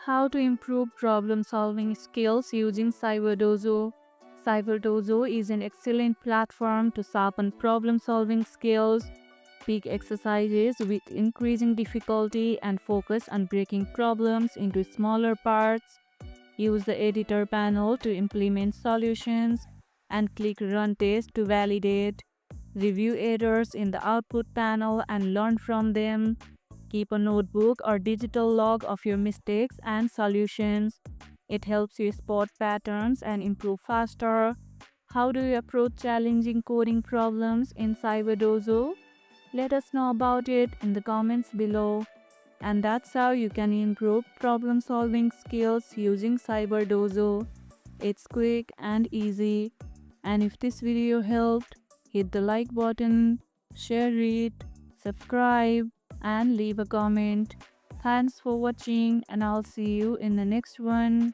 How to improve problem-solving skills using Cyberdojo. Cyberdojo is an excellent platform to sharpen problem-solving skills, pick exercises with increasing difficulty, and focus on breaking problems into smaller parts. Use the editor panel to implement solutions, and click Run Test to validate. Review errors in the output panel and learn from them. Keep a notebook or digital log of your mistakes and solutions. It helps you spot patterns and improve faster. How do you approach challenging coding problems in Cyberdojo? Let us know about it in the comments below. And that's how you can improve problem solving skills using Cyberdojo. It's quick and easy. And if this video helped, hit the like button, share it, subscribe, and leave a comment. Thanks for watching, and I'll see you in the next one.